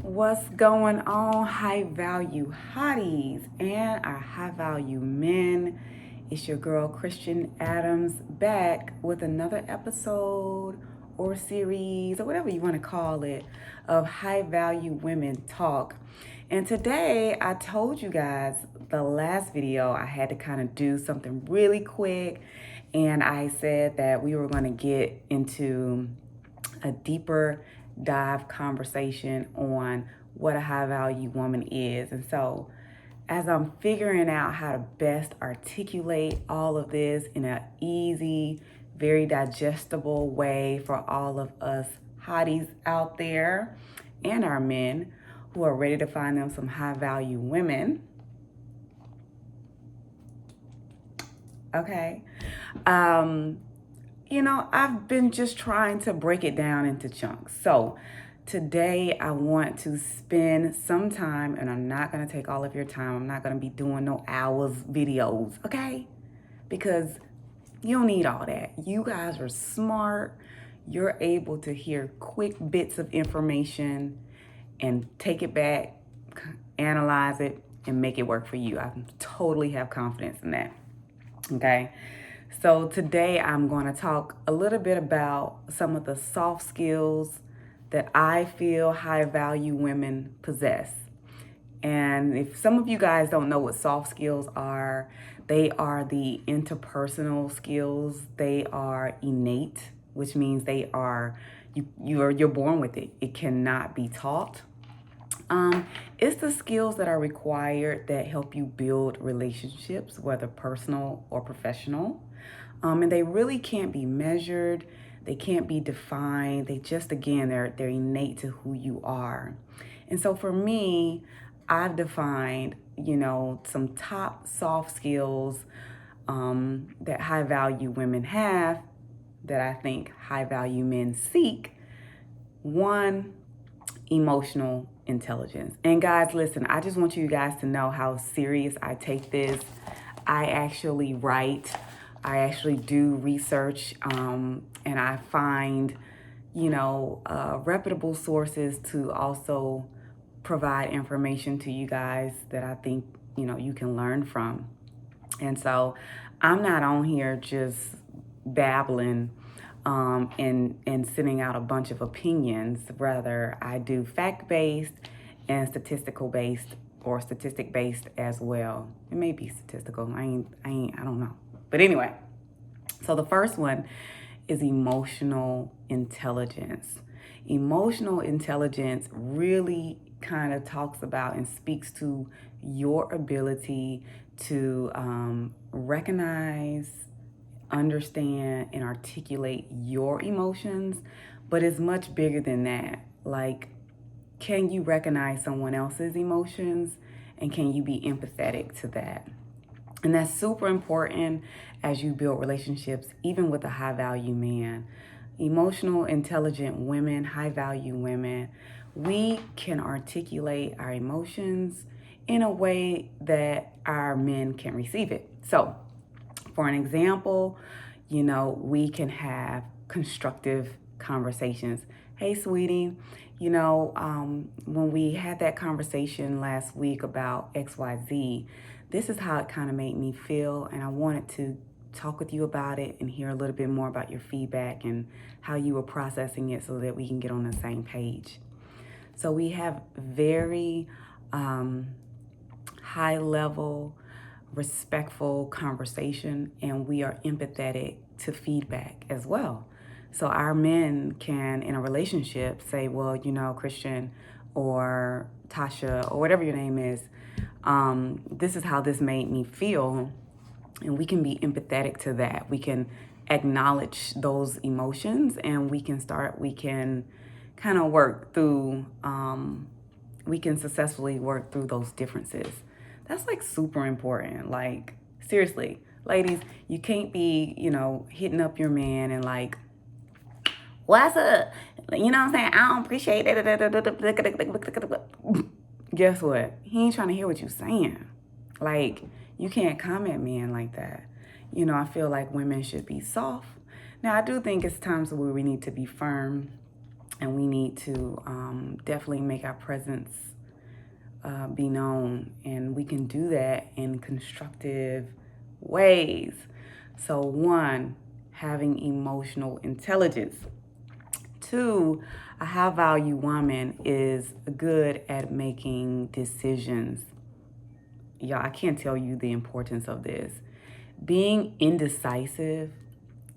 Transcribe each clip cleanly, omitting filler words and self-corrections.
What's going on, high value hotties and our high value men? It's your girl Christian Adams back with another episode or series or whatever you want to call it of High Value Women Talk. And today I told you guys the last video I had to kind of do something really quick, and I said that we were going to get into a deeper dive conversation on what a high value woman is. And so, as I'm figuring out how to best articulate all of this in an easy, very digestible way for all of us hotties out there and our men who are ready to find them some high value women. Okay. I've been just trying to break it down into chunks. So today I want to spend some time, and I'm not going to take all of your time. I'm not going to be doing no hours videos, okay? Because you don't need all that. You guys are smart. You're able to hear quick bits of information and take it back, analyze it, and make it work for you. I totally have confidence in that, okay? So today I'm going to talk a little bit about some of the soft skills that I feel high value women possess. And if some of you guys don't know what soft skills are, they are the interpersonal skills. They are innate, which means they are you're born with it. It cannot be taught. It's the skills that are required that help you build relationships, whether personal or professional. And they really can't be measured. They can't be defined. They just, again, they're innate to who you are. And so for me, I've defined, some top soft skills that high value women have that I think high value men seek. One, emotional intelligence. And guys, listen, I just want you guys to know how serious I take this. I actually write, I actually do research, and I find, reputable sources to also provide information to you guys that I think, you can learn from. And so I'm not on here just babbling and sending out a bunch of opinions. Rather, I do fact-based and statistical-based or statistic-based as well. It may be statistical. I don't know. But anyway, so the first one is emotional intelligence. Emotional intelligence really kind of talks about and speaks to your ability to recognize, understand, and articulate your emotions, but it's much bigger than that. Like, can you recognize someone else's emotions, and can you be empathetic to that? And that's super important as you build relationships, even with a high value man. Emotional, intelligent women, high value women, we can articulate our emotions in a way that our men can receive it. So, for an example, we can have constructive conversations. Hey, sweetie, when we had that conversation last week about XYZ, this is how it kind of made me feel, and I wanted to talk with you about it and hear a little bit more about your feedback and how you were processing it so that we can get on the same page. So we have very high level, respectful conversation, and we are empathetic to feedback as well. So our men can, in a relationship, say, well, Christian or Tasha or whatever your name is, this is how this made me feel. And we can be empathetic to that. We can acknowledge those emotions, and we can kind of work through, we can successfully work through those differences. That's like super important. Like, seriously, ladies, you can't be, hitting up your man and like, what's up? You know what I'm saying? I don't appreciate it. Guess what? He ain't trying to hear what you're saying. Like, you can't comment men like that. I feel like women should be soft. Now, I do think it's times where we need to be firm and we need to definitely make our presence be known, and we can do that in constructive ways. So, one, having emotional intelligence. Two, a high value woman is good at making decisions. Y'all, I can't tell you the importance of this. Being indecisive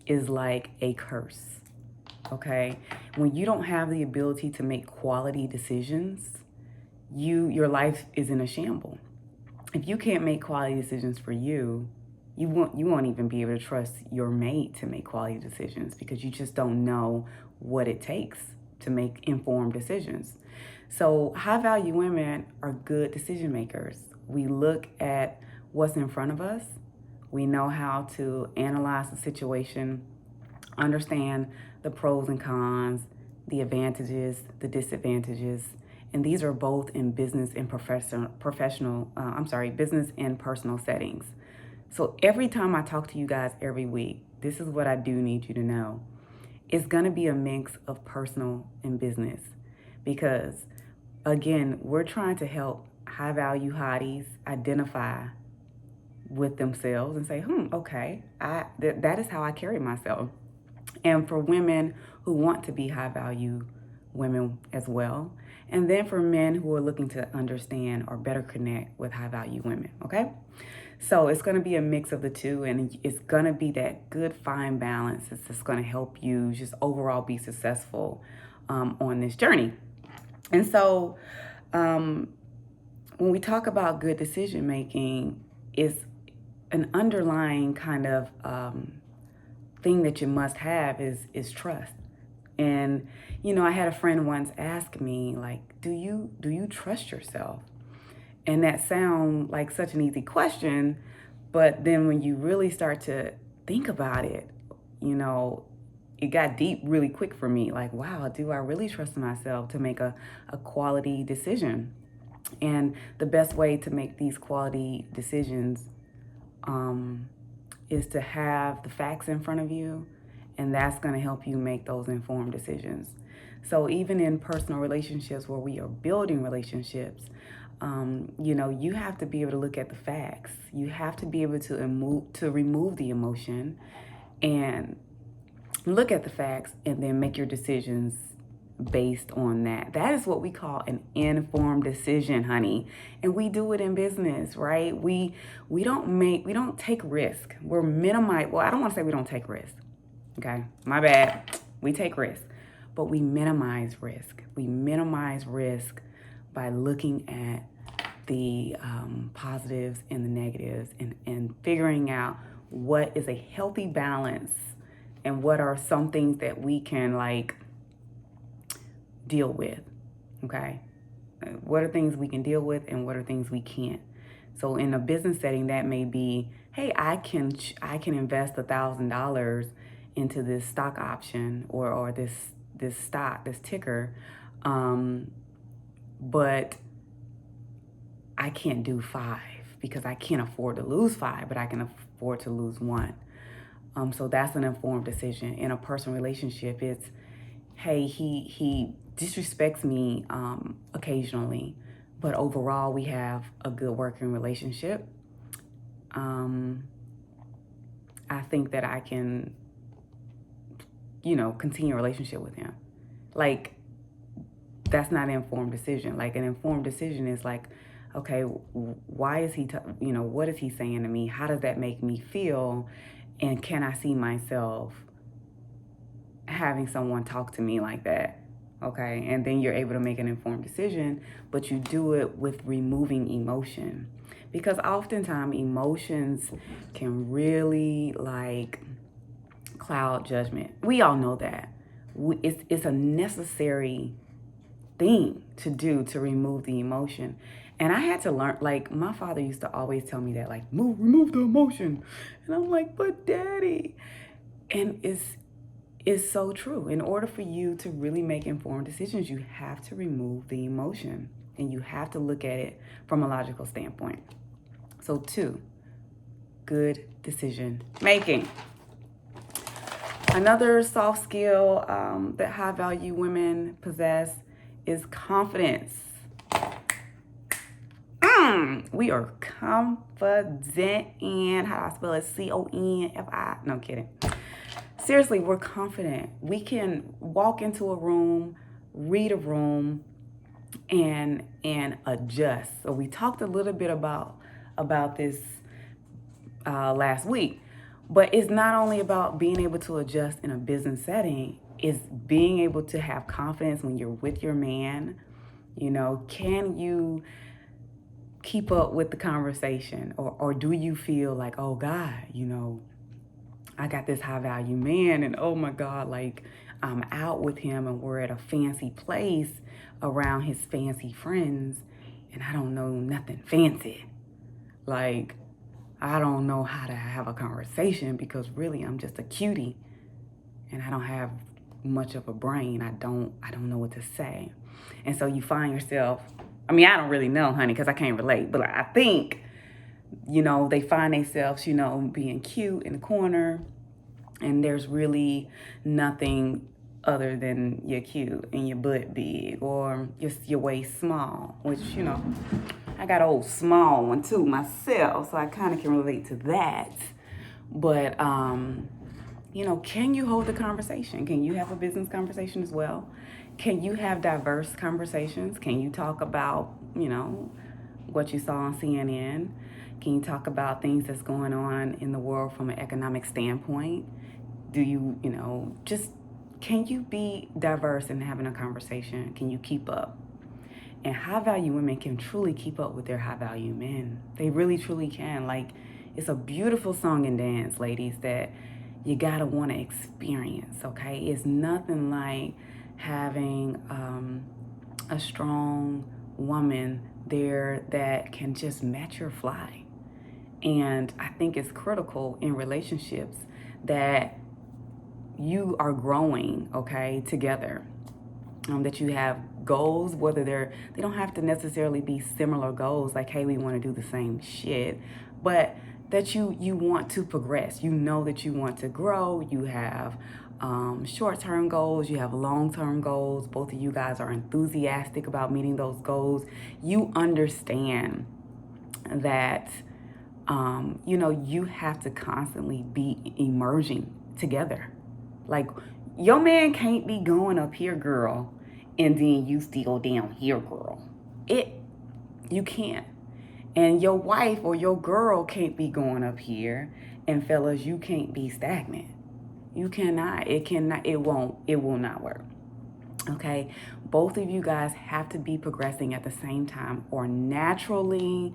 is like a curse, okay? When you don't have the ability to make quality decisions, your life is in a shamble. If you can't make quality decisions for you, you won't even be able to trust your mate to make quality decisions, because you just don't know what it takes to make informed decisions. So high value women are good decision makers. We look at what's in front of us. We know how to analyze the situation, understand the pros and cons, the advantages, the disadvantages, and these are both in business and business and personal settings. So every time I talk to you guys every week, this is what I do need you to know. It's gonna be a mix of personal and business, because again, we're trying to help high value hotties identify with themselves and say, okay, that is how I carry myself. And for women who want to be high value women as well. And then for men who are looking to understand or better connect with high value women, okay? So it's going to be a mix of the two, and it's going to be that good fine balance. It's just going to help you just overall be successful on this journey. And so when we talk about good decision making, is an underlying kind of thing that you must have is trust. And I had a friend once ask me, like, do you trust yourself? And that sounds like such an easy question, but then when you really start to think about it, it got deep really quick for me. Like, wow, do I really trust myself to make a quality decision? And the best way to make these quality decisions is to have the facts in front of you, and that's going to help you make those informed decisions. So even in personal relationships where we are building relationships, you have to be able to look at the facts. You have to be able to remove the emotion and look at the facts, and then make your decisions based on that. That is what we call an informed decision, honey. And we do it in business, right? We don't take risk. We're minimize. Well, I don't want to say we don't take risk. Okay, my bad. We take risk, but we minimize risk. We minimize risk by looking at the positives and the negatives, and figuring out what is a healthy balance, and what are some things that we can deal with. Okay, what are things we can deal with, and what are things we can't? So in a business setting, that may be, hey, I can invest $1,000 into this stock option or this stock, this ticker, but I can't do 5 because I can't afford to lose 5, but I can afford to lose 1. So that's an informed decision. In a personal relationship, it's, hey, he disrespects me occasionally, but overall we have a good working relationship. I think that I can, continue a relationship with him. Like, that's not an informed decision. Like, an informed decision is like, okay, why is he, what is he saying to me? How does that make me feel? And can I see myself having someone talk to me like that? Okay, and then you're able to make an informed decision, but you do it with removing emotion. Because oftentimes emotions can really cloud judgment. We all know that. It's a necessary thing to do to remove the emotion. And I had to learn, my father used to always tell me that, remove the emotion. And I'm like, but daddy. And it's so true. In order for you to really make informed decisions, you have to remove the emotion, and you have to look at it from a logical standpoint. So 2, good decision making. Another soft skill that high value women possess is confidence. We are confident in, how do I spell it? CONFI. No kidding. Seriously, we're confident. We can walk into a room, read a room, and adjust. So we talked a little bit about this last week, but it's not only about being able to adjust in a business setting. It's being able to have confidence when you're with your man. You know, can you keep up with the conversation, or do you feel like, oh God, you know, I got this high value man, and oh my God, like I'm out with him and we're at a fancy place around his fancy friends, and I don't know nothing fancy. Like, I don't know how to have a conversation because really I'm just a cutie and I don't have much of a brain. I don't know what to say. And so you find yourself, I mean, I don't really know, honey, because I can't relate, but I think, you know, they find themselves, you know, being cute in the corner, and there's really nothing other than you're cute and your butt big or just your waist small, which, you know, I got an old small one too myself, so I kind of can relate to that. But, you know, can you hold the conversation? Can you have a business conversation as well? Can you have diverse conversations? Can you talk about, you know, what you saw on CNN? Can you talk about things that's going on in the world from an economic standpoint? Do you, you know, just can you be diverse in having a conversation? Can you keep up? And high value women can truly keep up with their high value men. They really, truly can. Like, it's a beautiful song and dance, ladies, that you gotta want to experience, okay? It's nothing like having a strong woman there that can just match your fly. And I think it's critical in relationships that you are growing, okay, together. That you have goals, whether they don't have to necessarily be similar goals, like, hey, we want to do the same shit, but that you want to progress. You know that you want to grow. You have short-term goals. You have long-term goals. Both of you guys are enthusiastic about meeting those goals. You understand that you know, you have to constantly be emerging together. Like, your man can't be going up here, girl, and then you still down here, girl. You can't. And your wife or your girl can't be going up here, and fellas, you can't be stagnant. You cannot. It will not work. Okay? Both of you guys have to be progressing at the same time, or naturally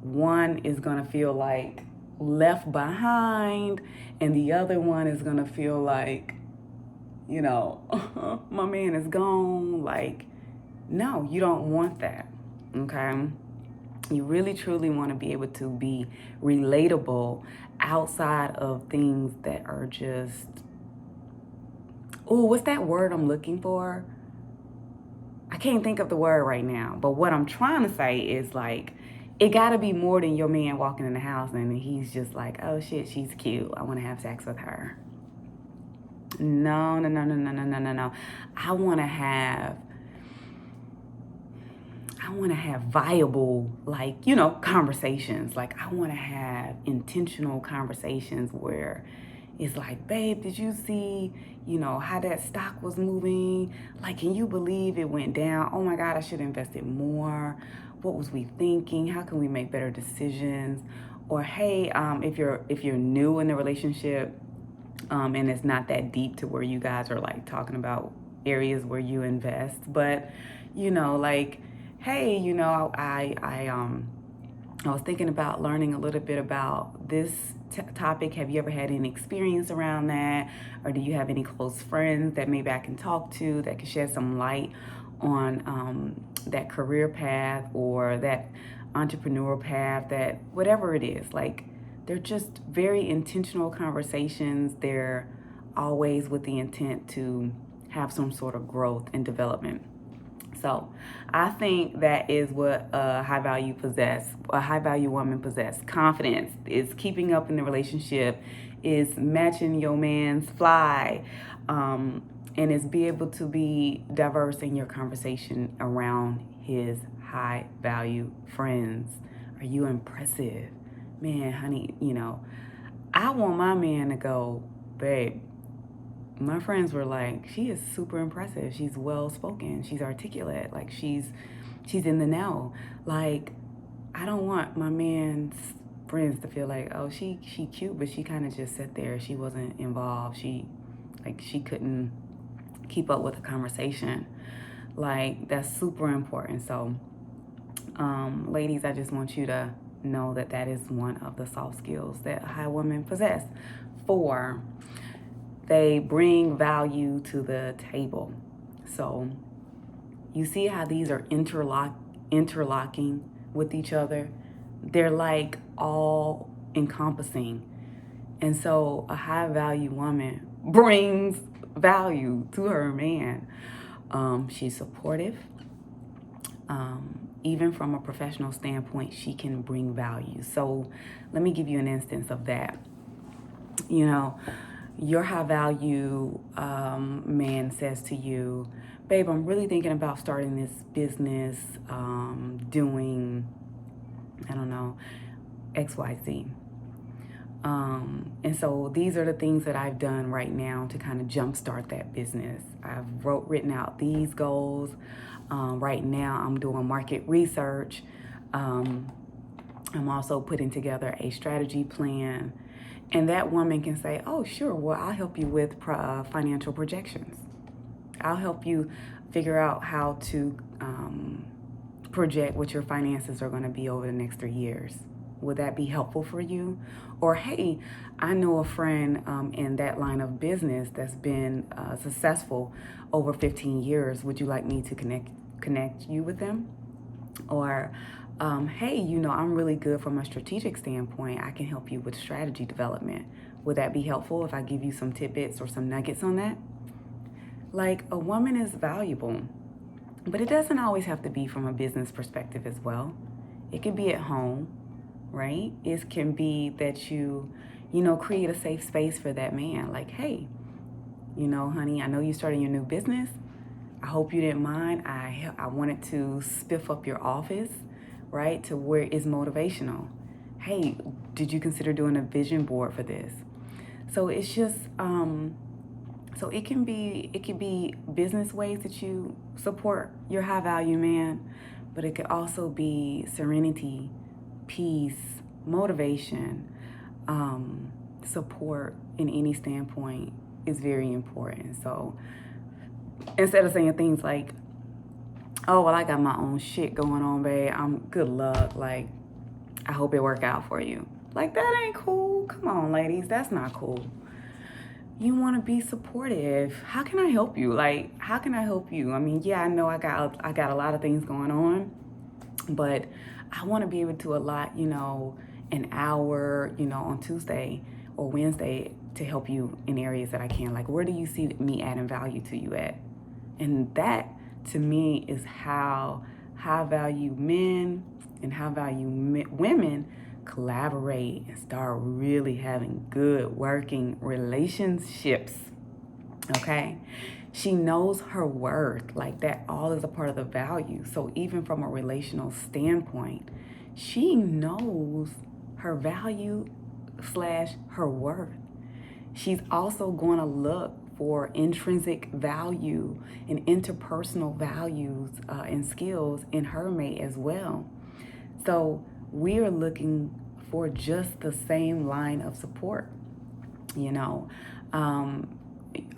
one is gonna feel like left behind, and the other one is gonna feel like, you know, my man is gone. Like, no, you don't want that. Okay? You really truly want to be able to be relatable outside of things that are just, oh, what's that word I'm looking for? I can't think of the word right now, but what I'm trying to say is, like, it gotta be more than your man walking in the house and he's just like, oh shit, she's cute, I want to have sex with her. No. I want to have viable, like, you know, conversations. Like, I want to have intentional conversations where it's like, babe, did you see, you know, how that stock was moving? Like, can you believe it went down? Oh my God, I should have invested more. What was we thinking? How can we make better decisions? Or, hey, if you're new in the relationship, and it's not that deep to where you guys are like talking about areas where you invest, but, you know, like, hey, you know, I was thinking about learning a little bit about this topic. Have you ever had any experience around that? Or do you have any close friends that maybe I can talk to that can shed some light on that career path or that entrepreneurial path, that whatever it is? Like, they're just very intentional conversations. They're always with the intent to have some sort of growth and development. So I think that is what a high value woman possess. Confidence is keeping up in the relationship, is matching your man's fly, and is be able to be diverse in your conversation around his high value friends. Are you impressive? Man, honey, I want my man to go, babe. My friends were like, she is super impressive. She's well spoken. She's articulate. Like she's in the know. Like, I don't want my man's friends to feel like, oh, she cute, but she kind of just sat there. She wasn't involved. She couldn't keep up with the conversation. Like, that's super important. So, ladies, I just want you to know that that is one of the soft skills that high women possess. 4, they bring value to the table. So you see how these are interlocking with each other? They're like all encompassing. And so a high value woman brings value to her man. She's supportive. Even from a professional standpoint, she can bring value. So let me give you an instance of that. Your high value man says to you, babe, I'm really thinking about starting this business, doing, I don't know, XYZ. And so these are the things that I've done right now to kind of jumpstart that business. I've written out these goals. Right now I'm doing market research. I'm also putting together a strategy plan. And that woman can say, oh, sure, well, I'll help you with financial projections. I'll help you figure out how to project what your finances are going to be over the next 3 years. Would that be helpful for you? Or, hey, I know a friend in that line of business that's been successful over 15 years. Would you like me to connect you with them? Or, hey, I'm really good from a strategic standpoint. I can help you with strategy development. Would that be helpful if I give you some tidbits or some nuggets on that? Like, a woman is valuable, but it doesn't always have to be from a business perspective as well. It can be at home, right? It can be that you create a safe space for that man. Like, hey, honey, I know you're starting your new business. I hope you didn't mind. I wanted to spiff up your office, right, to where it's motivational. Hey, did you consider doing a vision board for this? So it's just, so it can be business ways that you support your high value man, but it could also be serenity, peace, motivation, support in any standpoint is very important. So instead of saying things like, oh, well, I got my own shit going on, babe, good luck, like, I hope it work out for you. Like, that ain't cool. Come on, ladies, that's not cool. You want to be supportive. How can I help you? Like, how can I help you? I mean, yeah, I know I got a lot of things going on, but I want to be able to allot, an hour, on Tuesday or Wednesday to help you in areas that I can. Like, where do you see me adding value to you at? And that, to me, is how high value men and high value women collaborate and start really having good working relationships. Okay? She knows her worth. Like, that all is a part of the value. So even from a relational standpoint, she knows her value / her worth. She's also going to look for intrinsic value and interpersonal values and skills in her mate as well. So we are looking for just the same line of support.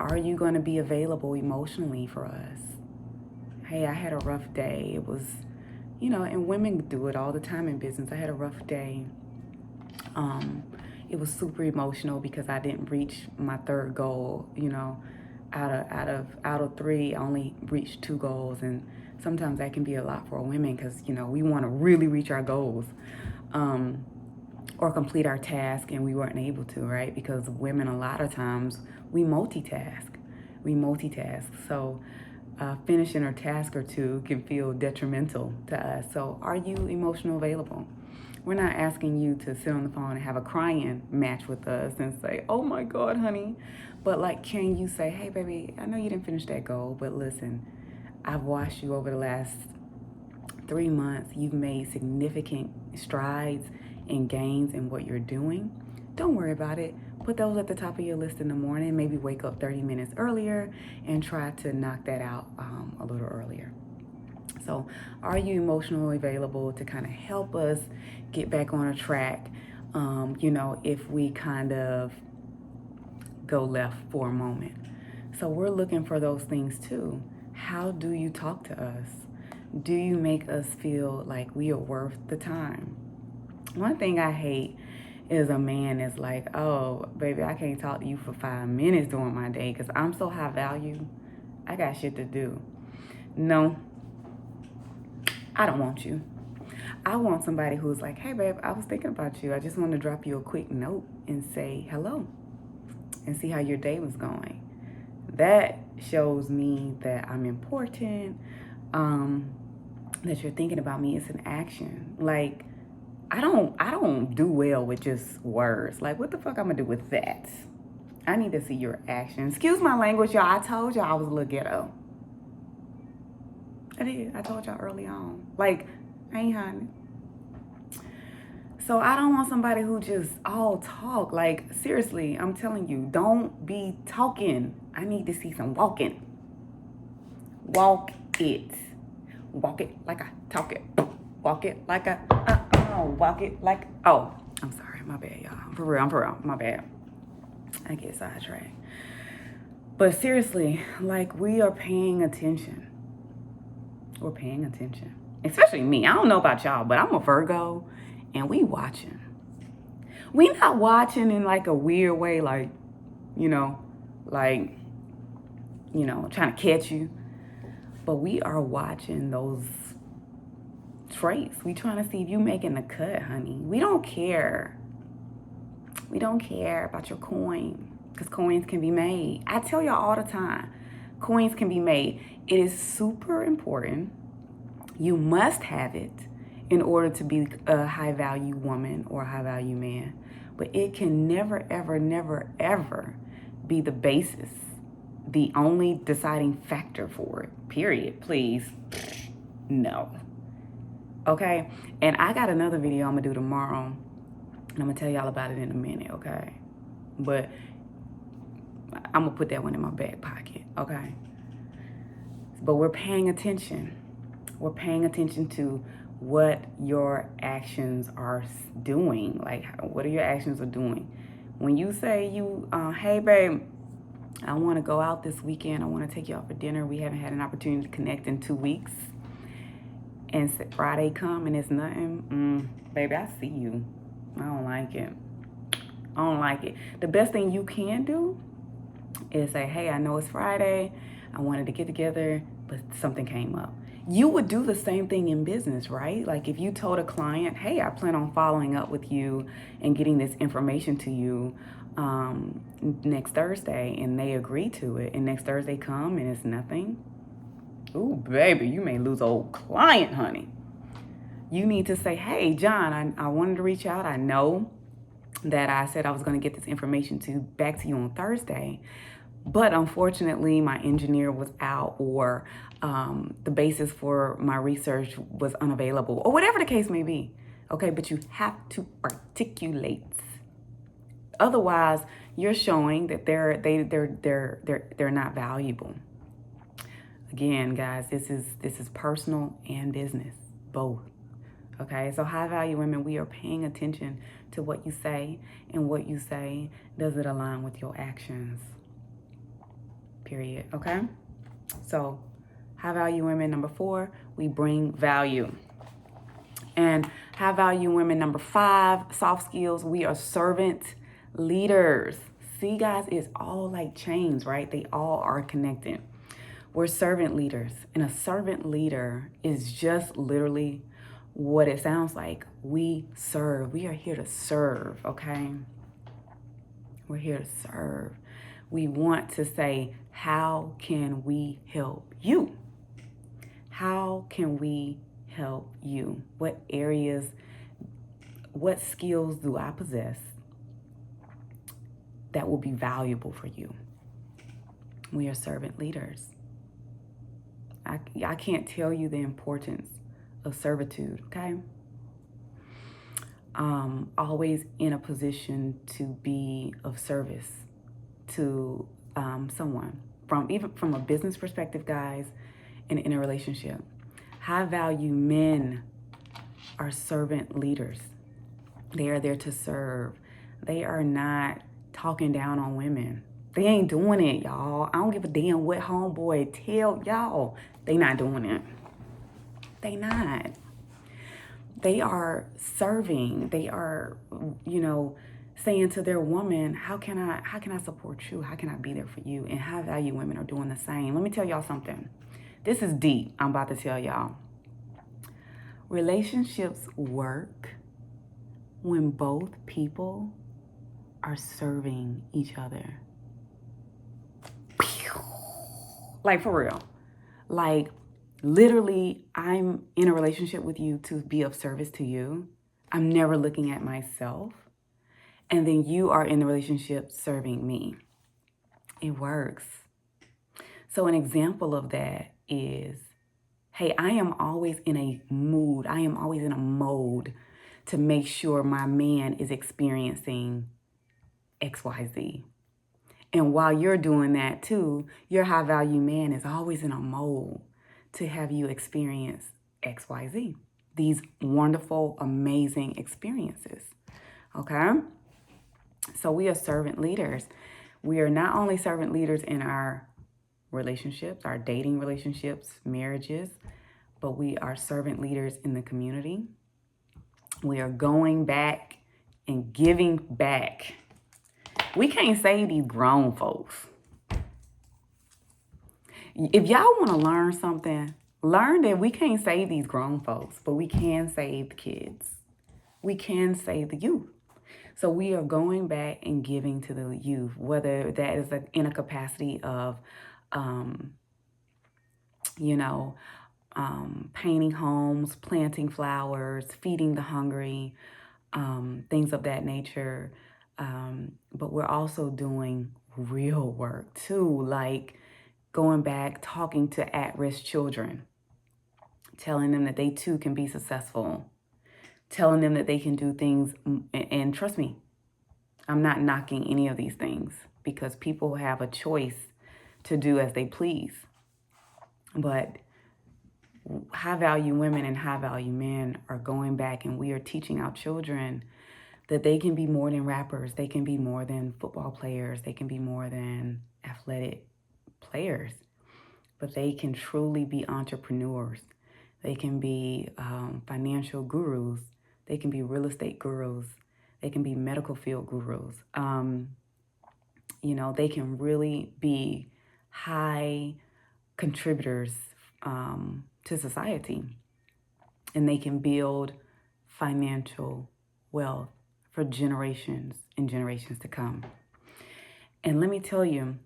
Are you going to be available emotionally for us? Hey, I had a rough day. It was, and women do it all the time in business. I had a rough day. It was super emotional because I didn't reach my 3rd goal. Out of 3, I only reached 2 goals, and sometimes that can be a lot for women because we want to really reach our goals, or complete our task, and we weren't able to, right? Because women, a lot of times we multitask. So finishing a task or two can feel detrimental to us. So are you emotional available? We're not asking you to sit on the phone and have a crying match with us and say, oh my God, honey. But like, can you say, hey, baby, I know you didn't finish that goal, but listen, I've watched you over the last 3 months. You've made significant strides and gains in what you're doing. Don't worry about it. Put those at the top of your list in the morning. Maybe wake up 30 minutes earlier and try to knock that out a little earlier. So are you emotionally available to kind of help us get back on a track, if we kind of go left for a moment? So we're looking for those things too. How do you talk to us? Do you make us feel like we are worth the time? One thing I hate is a man is like, oh, baby, I can't talk to you for 5 minutes during my day because I'm so high value. I got shit to do. No, I don't want you. I want somebody who's like, hey, babe, I was thinking about you. I just want to drop you a quick note and say hello and see how your day was going. That shows me that I'm important, that you're thinking about me. It's an action. Like, I don't do well with just words. Like, what the fuck I'm gonna do with that? I need to see your action. Excuse my language, y'all. I told y'all I was a little ghetto. I did. I told y'all early on. Like, I ain't hiding it. So I don't want somebody who just all talk. Like, seriously, I'm telling you, don't be talking. I need to see some walking. Walk it. Walk it like I talk it. Walk it like I walk it like, oh, I'm sorry, my bad, y'all. I'm for real, my bad. I get sidetracked. But seriously, like, we are paying attention. We're paying attention. Especially me. I don't know about y'all, but I'm a Virgo and we watching. We not watching in like a weird way, like, trying to catch you. But we are watching those traits. We trying to see if you making the cut, honey. We don't care. We don't care about your coin because coins can be made. I tell y'all all the time, coins can be made. It is super important. You must have it in order to be a high value woman or a high value man. But it can never, ever, never, ever be the basis, the only deciding factor for it. Period. Please. No. Okay? And I got another video I'm going to do tomorrow. And I'm going to tell y'all about it in a minute, okay? But I'm going to put that one in my back pocket, okay? But we're paying attention. We're paying attention to what your actions are doing. Like, what are your actions are doing? When you say hey, babe, I want to go out this weekend. I want to take you out for dinner. We haven't had an opportunity to connect in 2 weeks. And Friday come and it's nothing. Baby, I see you. I don't like it. I don't like it. The best thing you can do is say, hey, I know it's Friday. I wanted to get together, but something came up. You would do the same thing in business, right? Like if you told a client, hey, I plan on following up with you and getting this information to you next Thursday, and they agree to it, and next Thursday come and it's nothing. Ooh, baby, you may lose an old client, honey. You need to say, hey, John, I wanted to reach out. I know that I said I was going to get this information back to you on Thursday, but unfortunately, my engineer was out, or the basis for my research was unavailable, or whatever the case may be. Okay, but you have to articulate. Otherwise, you're showing that they're not valuable. Again, guys, this is personal and business, both. Okay, so high value women, we are paying attention to what you say, and what you say, does it align with your actions? Period. Okay, so high value women, number 4, we bring value. And high value women, number 5, soft skills, we are servant leaders. See, guys, it's all like chains, right? They all are connected. We're servant leaders, and a servant leader is just literally what it sounds like. We serve. We are here to serve, okay? We're here to serve. We want to say, how can we help you? How can we help you? What areas, what skills do I possess that will be valuable for you? We are servant leaders. I can't tell you the importance of servitude, okay? Always in a position to be of service to someone, even from a business perspective, guys, and in a relationship. High value men are servant leaders. They are there to serve. They are not talking down on women. They ain't doing it, y'all. I don't give a damn what homeboy tell y'all. They not doing it. They not. They are serving. They are, saying to their woman, how can I support you? How can I be there for you? And high value women are doing the same. Let me tell y'all something. This is deep. I'm about to tell y'all. Relationships work when both people are serving each other. Like, for real. Like, literally, I'm in a relationship with you to be of service to you. I'm never looking at myself. And then you are in the relationship serving me. It works. So an example of that is, hey, I am always in a mood. I am always in a mode to make sure my man is experiencing XYZ. And while you're doing that too, your high value man is always in a mode to have you experience XYZ. These wonderful, amazing experiences. Okay? So we are servant leaders. We are not only servant leaders in our relationships, our dating relationships, marriages, but we are servant leaders in the community. We are going back and giving back. We can't save these grown folks. If y'all want to learn something, learn that we can't save these grown folks, but we can save the kids. We can save the youth. So we are going back and giving to the youth, whether that is in a capacity of, painting homes, planting flowers, feeding the hungry, things of that nature. But we're also doing real work too, like going back, talking to at-risk children, telling them that they too can be successful, telling them that they can do things. And trust me, I'm not knocking any of these things because people have a choice to do as they please. But high value women and high value men are going back, and we are teaching our children that they can be more than rappers. They can be more than football players. They can be more than athletic players, but they can truly be entrepreneurs. They can be financial gurus. They can be real estate gurus. They can be medical field gurus. They can really be high contributors to society. And they can build financial wealth for generations and generations to come. And let me tell you,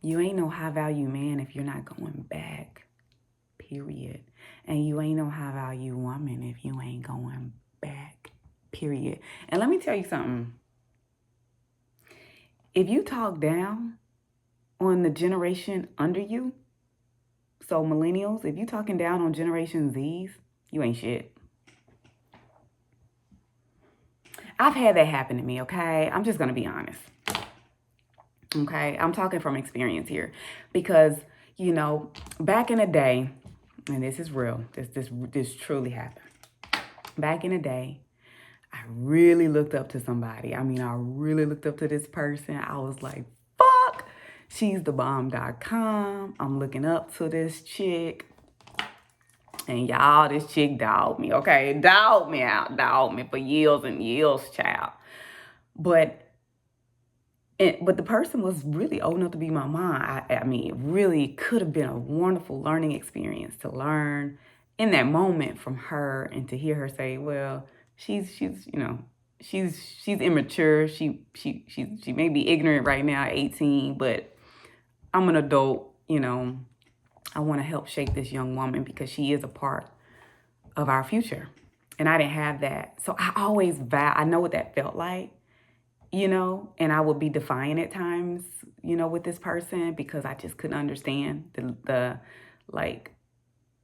you ain't no high value man if you're not going back, period. And you ain't no high value woman if you ain't going back, period. And let me tell you something. If you talk down on the generation under you, so millennials, if you talking down on Generation Zs, you ain't shit. I've had that happen to me, okay? I'm just going to be honest. Okay? I'm talking from experience here. Because, back in the day, and this is real, this truly happened. Back in the day, I really looked up to somebody. I really looked up to this person. I was like, fuck, she's the bomb.com. I'm looking up to this chick. And y'all, this chick dogged me, okay? Dogged me for years and years, child. But the person was really old enough to be my mom. It really could have been a wonderful learning experience to learn in that moment from her and to hear her say, well, she's she's immature. She may be ignorant right now at 18, but I'm an adult, you know. I want to help shape this young woman because she is a part of our future. And I didn't have that. So I always I know what that felt like, you know, and I would be defiant at times, you know, with this person because I just couldn't understand the like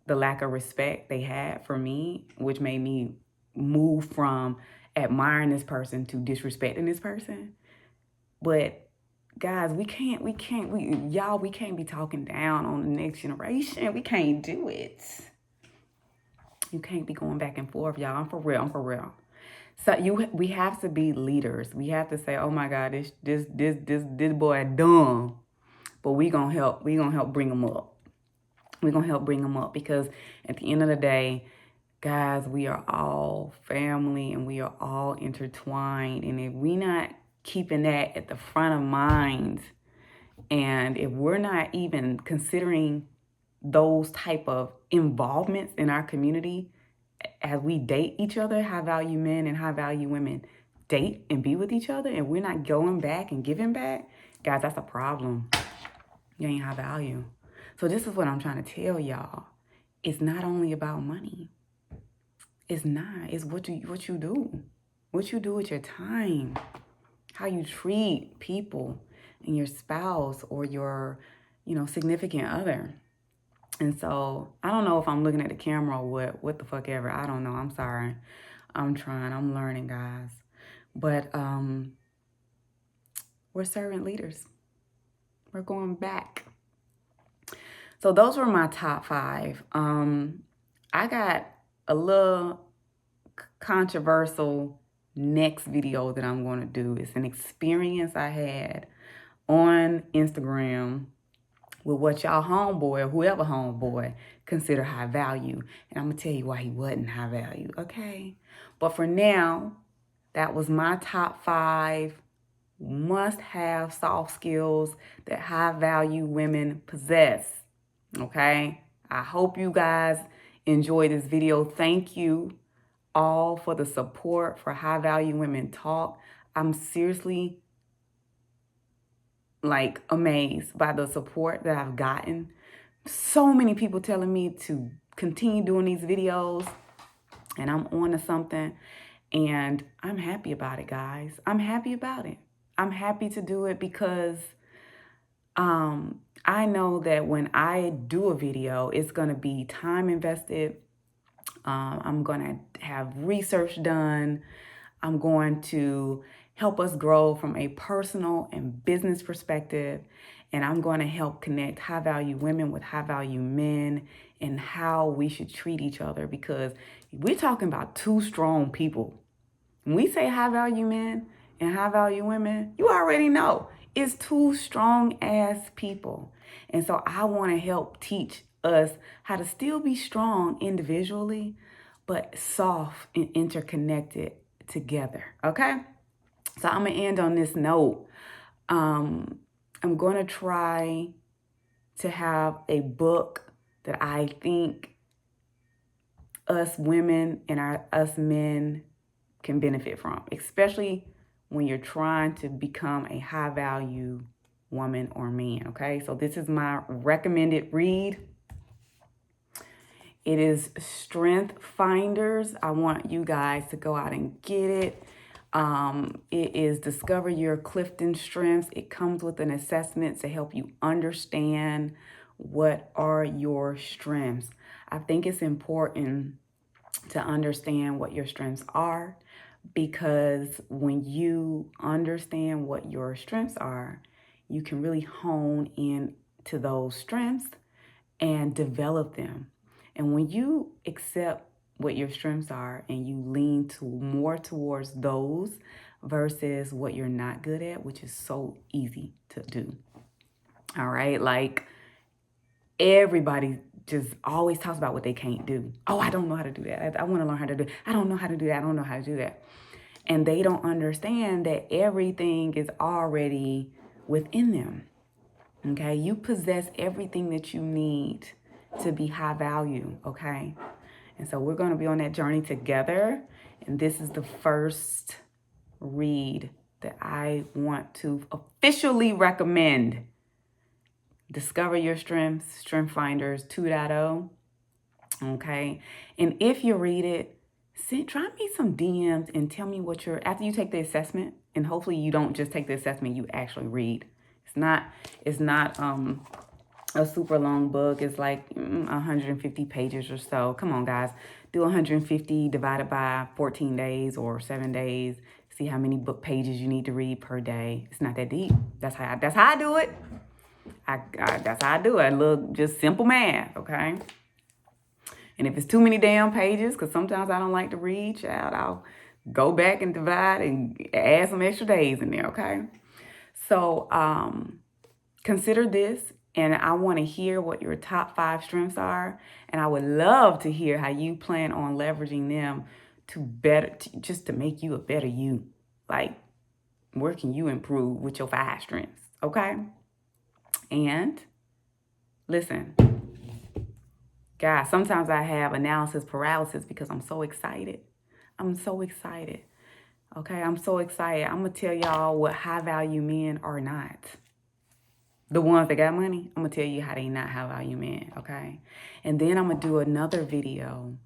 the lack of respect they had for me, which made me move from admiring this person to disrespecting this person. But guys, we can't we can't be talking down on the next generation. We can't do it. You can't be going back and forth, y'all. I'm for real. I'm for real. So we have to be leaders. We have to say, oh my God, this boy dumb. But we gonna help. We gonna help bring him up. We're gonna help bring him up because at the end of the day, guys, we are all family and we are all intertwined. And if we not keeping that at the front of mind, and if we're not even considering those type of involvements in our community as we date each other, high value men and high value women date and be with each other, and we're not going back and giving back, guys, that's a problem. You ain't high value. So this is what I'm trying to tell y'all. It's not only about money. It's not. It's what you do. What you do with your time. How you treat people and your spouse or your, you know, significant other. And so I don't know if I'm looking at the camera or what the fuck ever. I don't know. I'm sorry. I'm trying. I'm learning, guys. But we're servant leaders. We're going back. So those were my top 5. I got a little controversial next video that I'm going to do. It's an experience I had on Instagram with what y'all homeboy or whoever homeboy consider high value. And I'm going to tell you why he wasn't high value, okay? But for now, that was my top 5 must-have soft skills that high value women possess, okay? I hope you guys enjoy this video. Thank you all for the support for High Value Women Talk. I'm seriously like amazed by the support that I've gotten. So many people telling me to continue doing these videos, and I'm on to something, and I'm happy about it, guys. I'm happy about it. I'm happy to do it because I know that when I do a video, it's going to be time invested. I'm going to have research done. I'm going to help us grow from a personal and business perspective. And I'm going to help connect high value women with high value men and how we should treat each other, because we're talking about 2 strong people. When we say high value men and high value women, you already know it's 2 strong ass people. And so I want to help teach us how to still be strong individually, but soft and interconnected together. Okay? So I'm going to end on this note. I'm going to try to have a book that I think us women and us men can benefit from, especially when you're trying to become a high value woman or man. Okay, so this is my recommended read. It is Strength Finders. I want you guys to go out and get it. It is Discover Your Clifton Strengths. It comes with an assessment to help you understand what are your strengths. I think it's important to understand what your strengths are, because when you understand what your strengths are, you can really hone in to those strengths and develop them. And when you accept what your strengths are and you lean to more towards those versus what you're not good at, which is so easy to do. All right, like everybody just always talks about what they can't do. Oh, I don't know how to do that. I want to learn how to do it. I don't know how to do that. I don't know how to do that. And they don't understand that everything is already within them. Okay, you possess everything that you need to be high value. Okay, and so we're going to be on that journey together. And this is the first read that I want to officially recommend. Discover Your Strengths, Strength Finders 2.0. Okay. And if you read it, drop me some DMs and tell me what after you take the assessment, and hopefully you don't just take the assessment, you actually read. It's not a super long book. It's like 150 pages or so. Come on, guys. Do 150 divided by 14 days or 7 days. See how many book pages you need to read per day. It's not that deep. That's how I do it. That's how I do it. Look, just simple math, okay? And if it's too many damn pages, because sometimes I don't like to read, child, I'll go back and divide and add some extra days in there, okay? So consider this, and I want to hear what your top 5 strengths are, and I would love to hear how you plan on leveraging them just to make you a better you. Like, where can you improve with your 5 strengths, okay? And listen, guys, sometimes I have analysis paralysis because I'm so excited. I'm so excited. Okay, I'm so excited. I'm going to tell y'all what high value men are not. The ones that got money, I'm going to tell you how they not high value men, okay? And then I'm going to do another video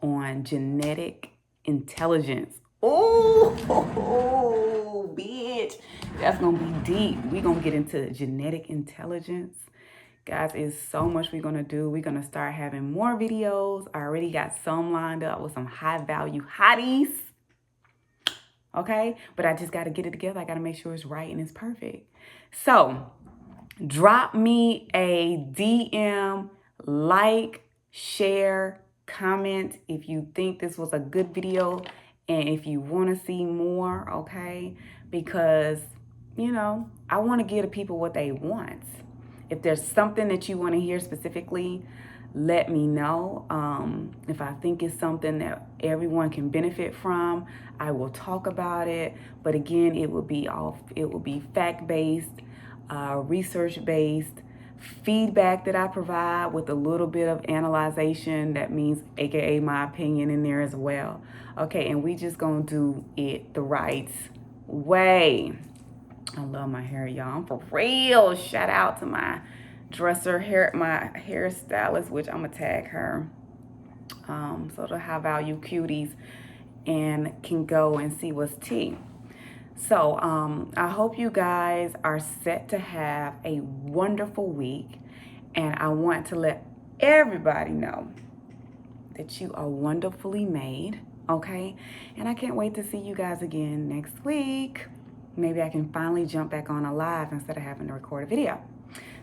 on genetic intelligence. Oh, bitch. That's going to be deep. We're going to get into genetic intelligence. Guys, it's so much we're going to do. We're going to start having more videos. I already got some lined up with some high value hotties. Okay? But I just got to get it together. I got to make sure it's right and it's perfect. So, drop me a DM, like, share, comment if you think this was a good video and if you want to see more, okay? Because, I want to give the people what they want. If there's something that you want to hear specifically, let me know. If I think it's something that everyone can benefit from, I will talk about it. But again, it will be fact-based, research-based, feedback that I provide with a little bit of analyzation. That means AKA my opinion in there as well. Okay, and we just gonna do it the right way. I love my hair, y'all. I'm for real. Shout out to my my hairstylist, which I'm gonna tag her. So the high value cuties and can go and see what's tea. So I hope you guys are set to have a wonderful week, and I want to let everybody know that you are wonderfully made, okay? And I can't wait to see you guys again next week. Maybe I can finally jump back on a live instead of having to record a video.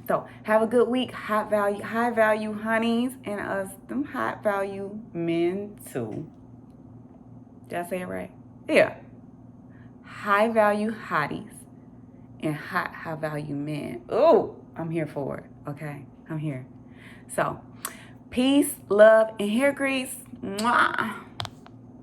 So have a good week, high value honeys, and us, them high value men too. Did I say it right? Yeah. High value hotties and high value men. Oh, I'm here for it. Okay, I'm here. So, peace, love, and hair grease. Mwah.